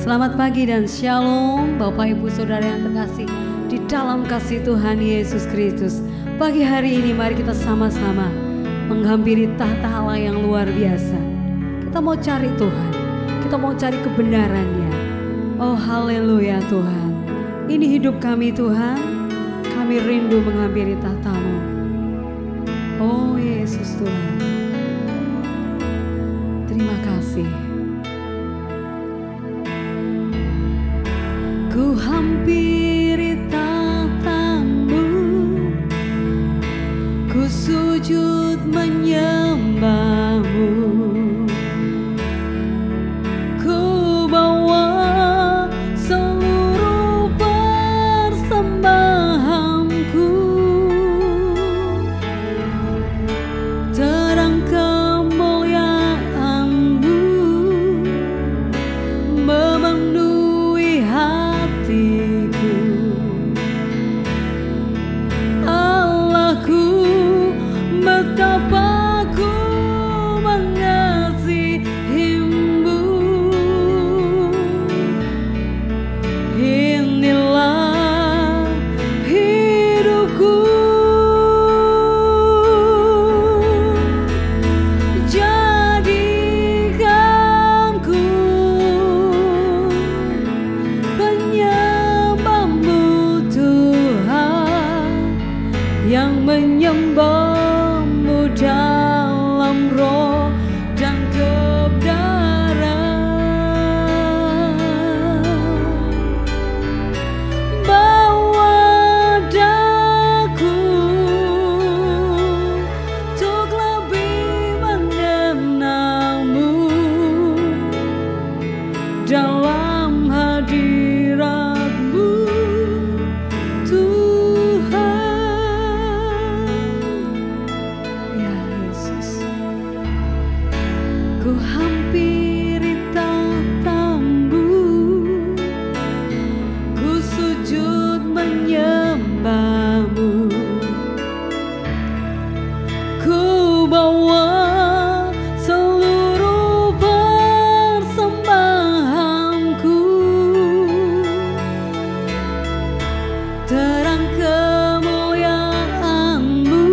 Selamat pagi dan shalom Bapak Ibu Saudara yang terkasih di dalam kasih Tuhan Yesus Kristus. Pagi hari ini mari kita sama-sama menghampiri tahta Allah yang luar biasa. Kita mau cari Tuhan, kita mau cari kebenarannya. Oh haleluya Tuhan, ini hidup kami Tuhan, kami rindu menghampiri tahta-Mu. Oh Yesus Tuhan, terima kasih. Ku hampiri tahta-Mu, ku sujud menyembah-Mu, ku bawa seluruh persembahanku, terang kemuliaan-Mu memenuhi hatiku. Allahku, betapa ku mengasihi-Mu. Inilah hidupku, jadikan ku penyembah-Mu Tuhan, yang menyembah-Mu dalam roh dan kebenaran. Bawa daku untuk lebih mengenal-Mu dalam hadirat-Mu Tuhan. Ya Yesus, ku hampiri tahta-Mu, ku sujud menyembah-Mu, ku bawa seluruh persembahanku, terang kemuliaan-Mu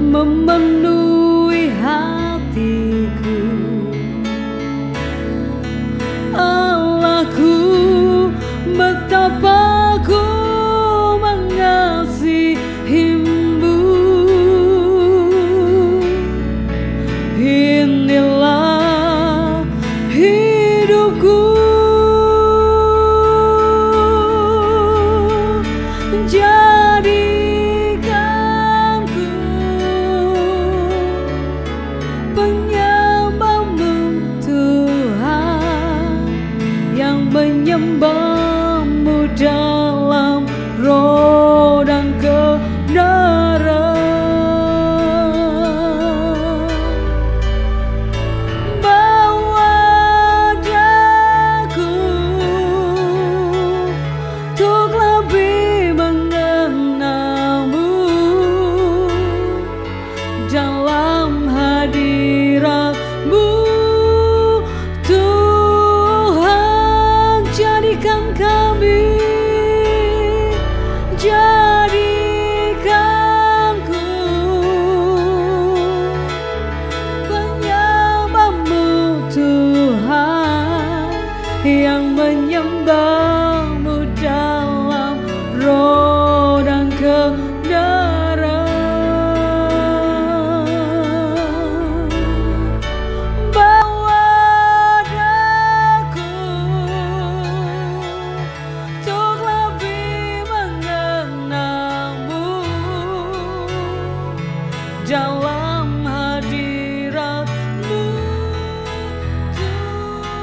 memenuhi hatiku. Allahku, betapa ku mengasihi-Mu. Inilah hidupku, jadikan ku penyembah-Mu Tuhan, yang menyembah-Mu dalam roh dan kebenaran. Bawa daku untuk lebih mengenal-Mu dalam hadirat-Mu Tuhan. Jadikan kami, jadikan ku penyembah-Mu Tuhan, yang menyembah-Mu dalam roh dan kebenaran. Bawa daku untuk lebih mengenal-Mu dalam hadirat-Mu Tuhan.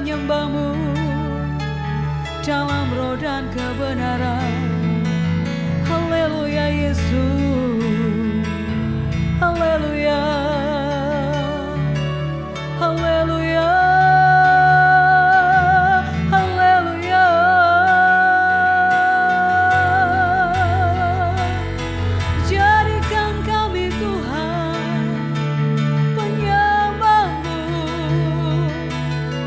menyembah-Mu dalam roh dan kebenaran. Haleluya Yesus, haleluya, haleluya, haleluya. Jadikan kami Tuhan penyembah-Mu,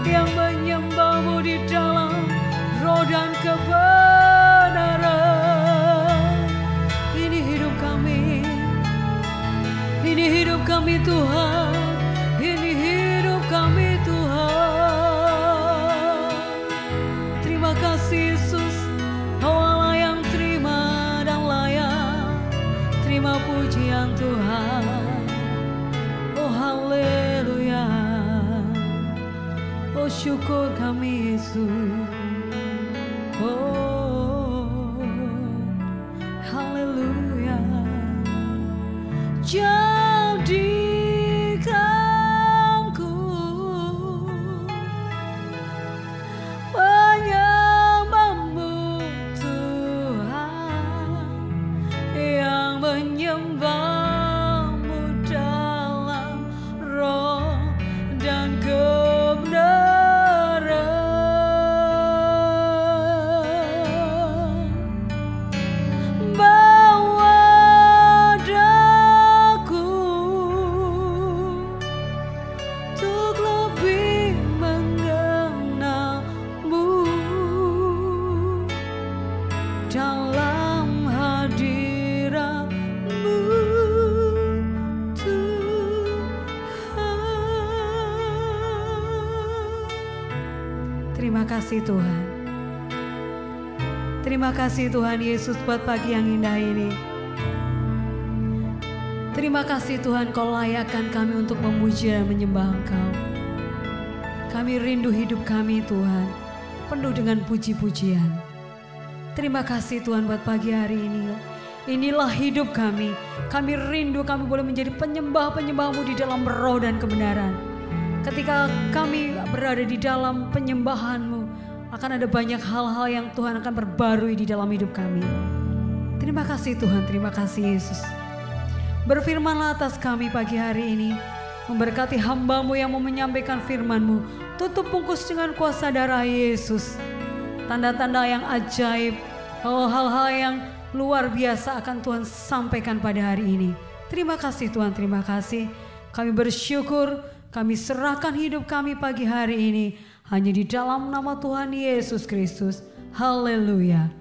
yang menyembah-Mu di dalam roh dan kebenaran. Ini hidup kami, ini hidup kami Tuhan, ini hidup kami Tuhan. Terima kasih Yesus, Kau Allah yang terima dan layak terima pujian Tuhan. Oh haleluya, oh syukur kami Yesus. Oh haleluya. Jadikan ku penyembah-Mu Tuhan, yang menyembah-Mu dalam roh dan kebenaran. Bawa daku untuk lebih mengenal-Mu dalam hadirat-Mu Tuhan. Terima kasih Tuhan. Terima kasih Tuhan Yesus buat pagi yang indah ini. Terima kasih Tuhan, Kau layakkan kami untuk memuji dan menyembah Engkau. Kami rindu hidup kami Tuhan, penuh dengan puji-pujian. Terima kasih Tuhan buat pagi hari ini. Inilah hidup kami. Kami rindu kami boleh menjadi penyembah-penyembah-Mu di dalam roh dan kebenaran. Ketika kami berada di dalam penyembahan-Mu, akan ada banyak hal-hal yang Tuhan akan perbarui di dalam hidup kami. Terima kasih Tuhan, terima kasih Yesus. Berfirmanlah atas kami pagi hari ini, memberkati hamba-Mu yang mau menyampaikan firman-Mu. Tutup bungkus dengan kuasa darah Yesus. Tanda-tanda yang ajaib, hal-hal yang luar biasa akan Tuhan sampaikan pada hari ini. Terima kasih Tuhan, terima kasih. Kami bersyukur, kami serahkan hidup kami pagi hari ini hanya di dalam nama Tuhan Yesus Kristus. Haleluya.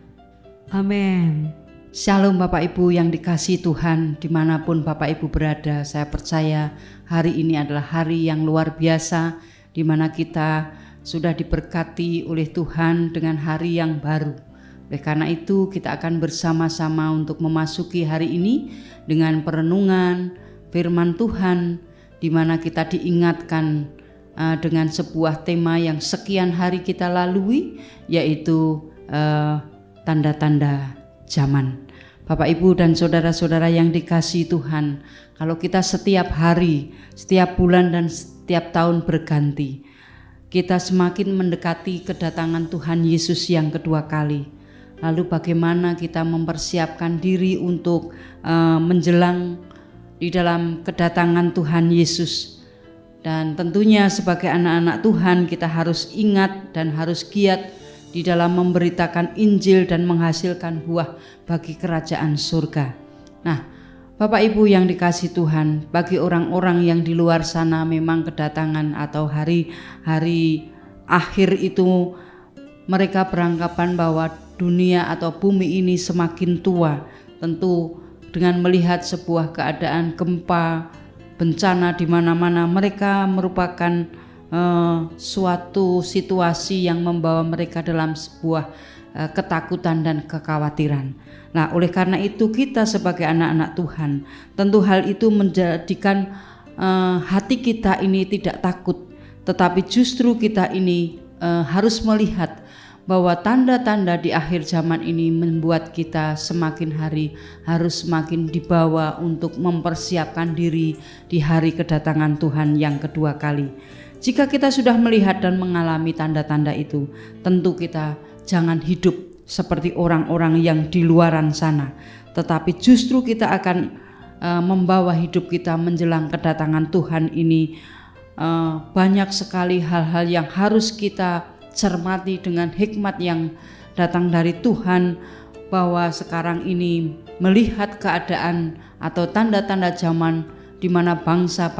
Amin. Shalom Bapak Ibu yang dikasihi Tuhan, dimanapun Bapak Ibu berada. Saya percaya hari ini adalah hari yang luar biasa, di mana kita sudah diberkati oleh Tuhan dengan hari yang baru. Oleh karena itu kita akan bersama-sama untuk memasuki hari ini dengan perenungan firman Tuhan, di mana kita diingatkan dengan sebuah tema yang sekian hari kita lalui, yaitu tanda-tanda zaman. Bapak Ibu dan saudara-saudara yang dikasihi Tuhan, kalau kita setiap hari, setiap bulan dan setiap tahun berganti, kita semakin mendekati kedatangan Tuhan Yesus yang kedua kali. Lalu bagaimana kita mempersiapkan diri untuk menjelang di dalam kedatangan Tuhan Yesus. Dan tentunya sebagai anak-anak Tuhan kita harus ingat dan harus giat di dalam memberitakan Injil dan menghasilkan buah bagi kerajaan surga. Nah, Bapak Ibu yang dikasihi Tuhan, bagi orang-orang yang di luar sana memang kedatangan atau hari-hari akhir itu mereka beranggapan bahwa dunia atau bumi ini semakin tua. Tentu dengan melihat sebuah keadaan gempa, bencana di mana-mana, mereka merupakan suatu situasi yang membawa mereka dalam sebuah ketakutan dan kekhawatiran. Nah, oleh karena itu kita sebagai anak-anak Tuhan, tentu hal itu menjadikan hati kita ini tidak takut, tetapi justru kita ini harus melihat bahwa tanda-tanda di akhir zaman ini membuat kita semakin hari harus semakin dibawa untuk mempersiapkan diri di hari kedatangan Tuhan yang kedua kali. Jika kita sudah melihat dan mengalami tanda-tanda itu, tentu kita jangan hidup seperti orang-orang yang di luaran sana, tetapi justru kita akan membawa hidup kita menjelang kedatangan Tuhan ini. Banyak sekali hal-hal yang harus kita cermati dengan hikmat yang datang dari Tuhan, bahwa sekarang ini melihat keadaan atau tanda-tanda zaman di mana bangsa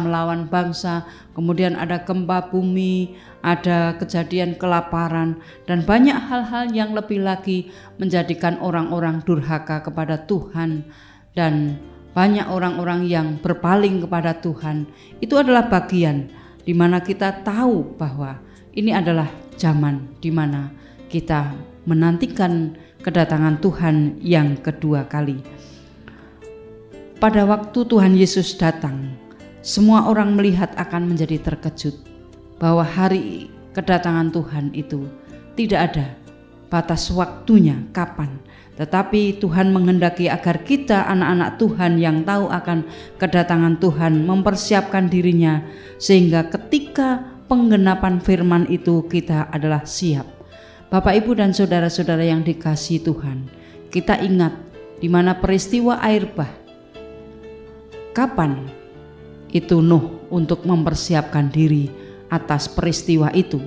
melawan bangsa, kemudian ada gempa bumi, ada kejadian kelaparan, dan banyak hal-hal yang lebih lagi menjadikan orang-orang durhaka kepada Tuhan, dan banyak orang-orang yang berpaling kepada Tuhan. Itu adalah bagian di mana kita tahu bahwa ini adalah zaman di mana kita menantikan kedatangan Tuhan yang kedua kali. Pada waktu Tuhan Yesus datang, semua orang melihat akan menjadi terkejut bahwa hari kedatangan Tuhan itu tidak ada batas waktunya kapan, tetapi Tuhan menghendaki agar kita anak-anak Tuhan yang tahu akan kedatangan Tuhan mempersiapkan dirinya, sehingga ketika penggenapan firman itu kita adalah siap. Bapak, Ibu, dan saudara-saudara yang dikasihi Tuhan, kita ingat di mana peristiwa air bah. Kapan itu Nuh untuk mempersiapkan diri atas peristiwa itu,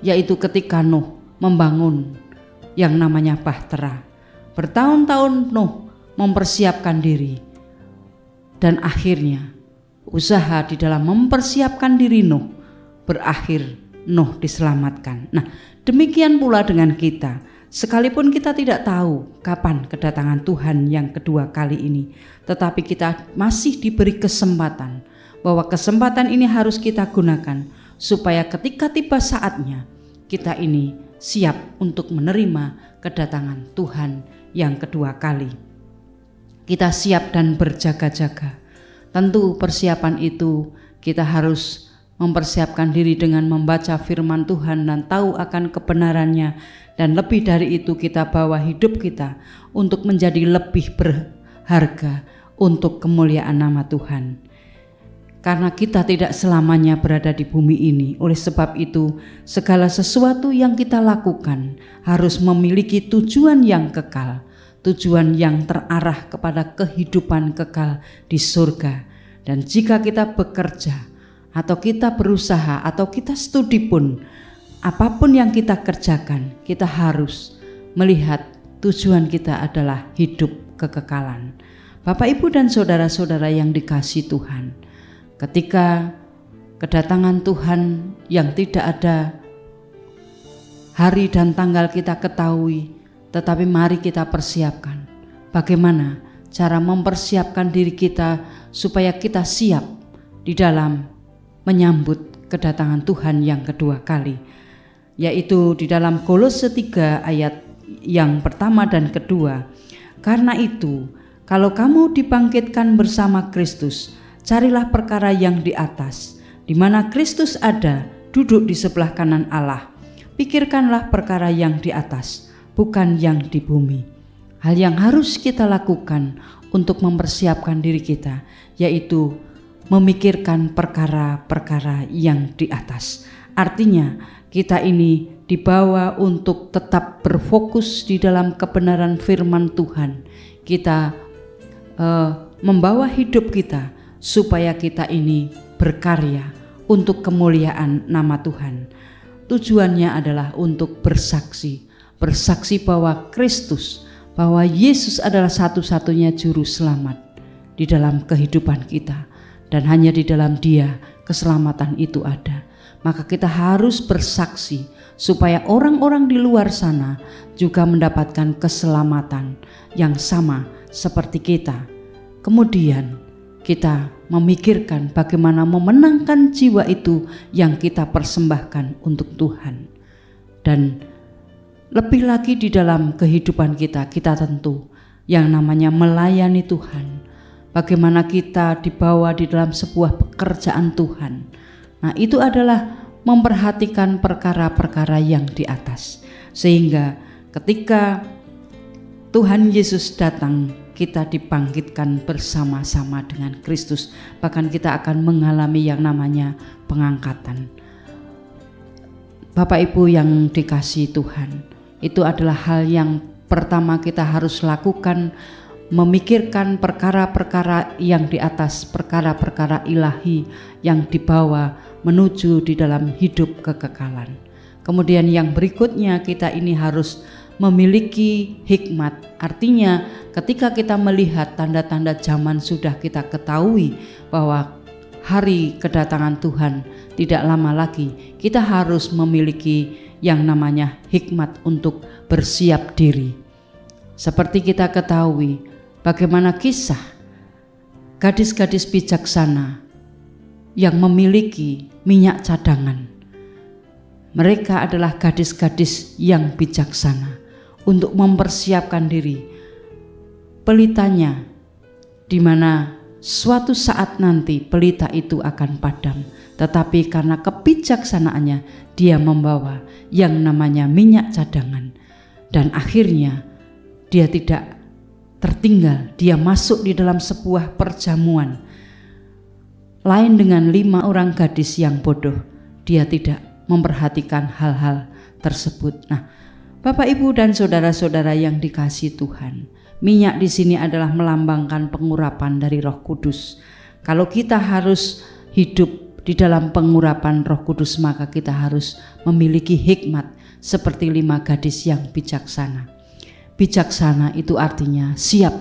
yaitu ketika Nuh membangun yang namanya bahtera. Bertahun-tahun Nuh mempersiapkan diri, dan akhirnya usaha di dalam mempersiapkan diri Nuh berakhir Nuh diselamatkan. Nah, demikian pula dengan kita. Sekalipun kita tidak tahu kapan kedatangan Tuhan yang kedua kali ini, tetapi kita masih diberi kesempatan, bahwa kesempatan ini harus kita gunakan supaya ketika tiba saatnya, kita ini siap untuk menerima kedatangan Tuhan yang kedua kali. Kita siap dan berjaga-jaga. Tentu persiapan itu kita harus mempersiapkan diri dengan membaca firman Tuhan dan tahu akan kebenarannya, dan lebih dari itu kita bawa hidup kita untuk menjadi lebih berharga untuk kemuliaan nama Tuhan. Karena kita tidak selamanya berada di bumi ini, oleh sebab itu segala sesuatu yang kita lakukan harus memiliki tujuan yang kekal, tujuan yang terarah kepada kehidupan kekal di surga. Dan jika kita bekerja atau kita berusaha atau kita studi pun, apapun yang kita kerjakan, kita harus melihat tujuan kita adalah hidup kekekalan. Bapak, Ibu, dan saudara-saudara yang dikasihi Tuhan, ketika kedatangan Tuhan yang tidak ada hari dan tanggal kita ketahui, tetapi mari kita persiapkan. Bagaimana cara mempersiapkan diri kita supaya kita siap di dalam menyambut kedatangan Tuhan yang kedua kali, yaitu di dalam Kolose 3 ayat yang pertama dan kedua. Karena itu, kalau kamu dibangkitkan bersama Kristus, carilah perkara yang di atas, di mana Kristus ada, duduk di sebelah kanan Allah. Pikirkanlah perkara yang di atas, bukan yang di bumi. Hal yang harus kita lakukan untuk mempersiapkan diri kita, yaitu memikirkan perkara-perkara yang di atas. Artinya kita ini dibawa untuk tetap berfokus di dalam kebenaran firman Tuhan. Kita membawa hidup kita supaya kita ini berkarya untuk kemuliaan nama Tuhan. Tujuannya adalah untuk bersaksi bahwa Kristus, bahwa Yesus adalah satu-satunya juru selamat di dalam kehidupan kita. Dan hanya di dalam Dia keselamatan itu ada. Maka kita harus bersaksi supaya orang-orang di luar sana juga mendapatkan keselamatan yang sama seperti kita. Kemudian kita memikirkan bagaimana memenangkan jiwa itu yang kita persembahkan untuk Tuhan. Dan lebih lagi di dalam kehidupan kita tentu yang namanya melayani Tuhan. Bagaimana kita dibawa di dalam sebuah pekerjaan Tuhan. Nah, itu adalah memperhatikan perkara-perkara yang di atas. Sehingga ketika Tuhan Yesus datang, kita dibangkitkan bersama-sama dengan Kristus. Bahkan kita akan mengalami yang namanya pengangkatan. Bapak Ibu yang dikasihi Tuhan, itu adalah hal yang pertama kita harus lakukan, memikirkan perkara-perkara yang di atas, perkara-perkara ilahi yang dibawa menuju di dalam hidup kekekalan. Kemudian yang berikutnya, kita ini harus memiliki hikmat. Artinya ketika kita melihat tanda-tanda zaman sudah kita ketahui bahwa hari kedatangan Tuhan tidak lama lagi, kita harus memiliki yang namanya hikmat untuk bersiap diri. Seperti kita ketahui bagaimana kisah gadis-gadis bijaksana yang memiliki minyak cadangan. Mereka adalah gadis-gadis yang bijaksana untuk mempersiapkan diri. Pelitanya, di mana suatu saat nanti pelita itu akan padam, tetapi karena kebijaksanaannya dia membawa yang namanya minyak cadangan, dan akhirnya dia tidak tertinggal. Dia masuk di dalam sebuah perjamuan. Lain dengan 5 orang gadis yang bodoh, dia tidak memperhatikan hal-hal tersebut. Nah, Bapak Ibu dan saudara-saudara yang dikasihi Tuhan, minyak di sini adalah melambangkan pengurapan dari Roh Kudus. Kalau kita harus hidup di dalam pengurapan Roh Kudus, maka kita harus memiliki hikmat seperti 5 gadis yang bijaksana. Bijaksana itu artinya siap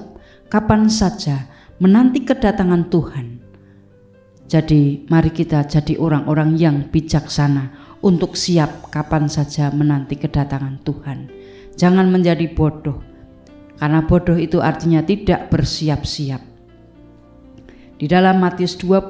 kapan saja menanti kedatangan Tuhan. Jadi mari kita jadi orang-orang yang bijaksana untuk siap kapan saja menanti kedatangan Tuhan. Jangan menjadi bodoh, karena bodoh itu artinya tidak bersiap-siap. Di dalam Matius 25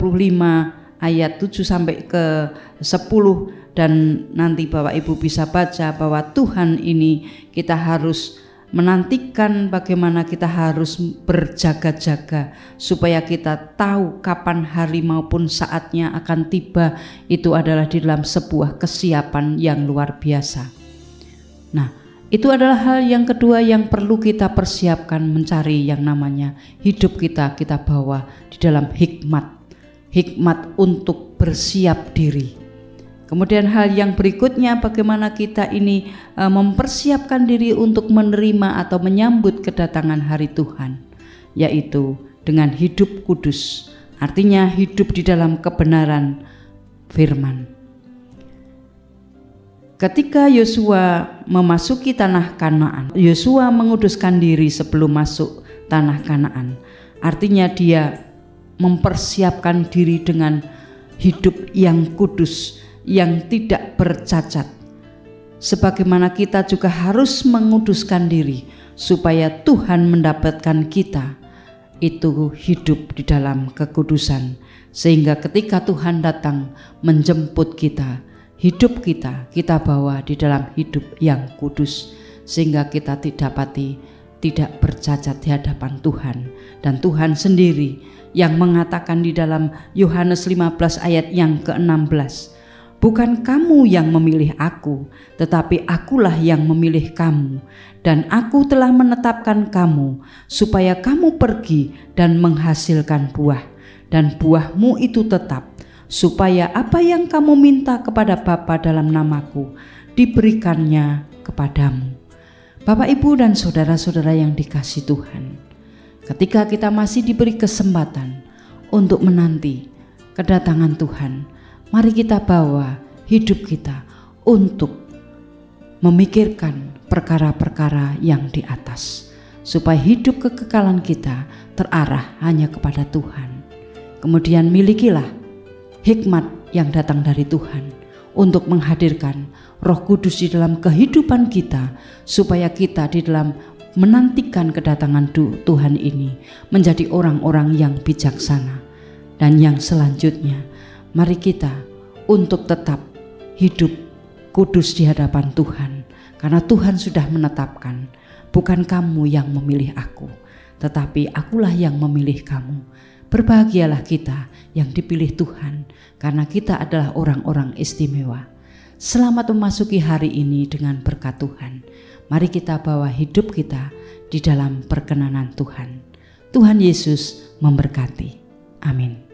ayat 7 sampai ke 10, dan nanti Bapak Ibu bisa baca bahwa Tuhan ini kita harus menantikan bagaimana kita harus berjaga-jaga supaya kita tahu kapan hari maupun saatnya akan tiba. Itu adalah di dalam sebuah kesiapan yang luar biasa. Nah, itu adalah hal yang kedua yang perlu kita persiapkan, mencari yang namanya hidup kita bawa di dalam hikmat untuk bersiap diri. Kemudian hal yang berikutnya, bagaimana kita ini mempersiapkan diri untuk menerima atau menyambut kedatangan hari Tuhan, yaitu dengan hidup kudus. Artinya hidup di dalam kebenaran firman. Ketika Yosua memasuki tanah Kanaan, Yosua menguduskan diri sebelum masuk tanah Kanaan. Artinya dia mempersiapkan diri dengan hidup yang kudus, yang tidak bercacat. Sebagaimana kita juga harus menguduskan diri supaya Tuhan mendapatkan kita itu hidup di dalam kekudusan, sehingga ketika Tuhan datang menjemput kita, hidup kita bawa di dalam hidup yang kudus, sehingga kita tidak bercacat di hadapan Tuhan. Dan Tuhan sendiri yang mengatakan di dalam Yohanes 15 ayat yang ke-16, bukan kamu yang memilih aku, tetapi akulah yang memilih kamu, dan aku telah menetapkan kamu supaya kamu pergi dan menghasilkan buah, dan buahmu itu tetap, supaya apa yang kamu minta kepada Bapa dalam namaku diberikannya kepadamu. Bapak, Ibu, dan saudara-saudara yang dikasihi Tuhan, ketika kita masih diberi kesempatan untuk menanti kedatangan Tuhan, mari kita bawa hidup kita untuk memikirkan perkara-perkara yang di atas, supaya hidup kekekalan kita terarah hanya kepada Tuhan. Kemudian milikilah hikmat yang datang dari Tuhan untuk menghadirkan Roh Kudus di dalam kehidupan kita, supaya kita di dalam menantikan kedatangan Tuhan ini menjadi orang-orang yang bijaksana. Dan yang selanjutnya, mari kita untuk tetap hidup kudus di hadapan Tuhan, karena Tuhan sudah menetapkan, bukan kamu yang memilih aku, tetapi akulah yang memilih kamu. Berbahagialah kita yang dipilih Tuhan, karena kita adalah orang-orang istimewa. Selamat memasuki hari ini dengan berkat Tuhan. Mari kita bawa hidup kita di dalam perkenanan Tuhan. Tuhan Yesus memberkati. Amin.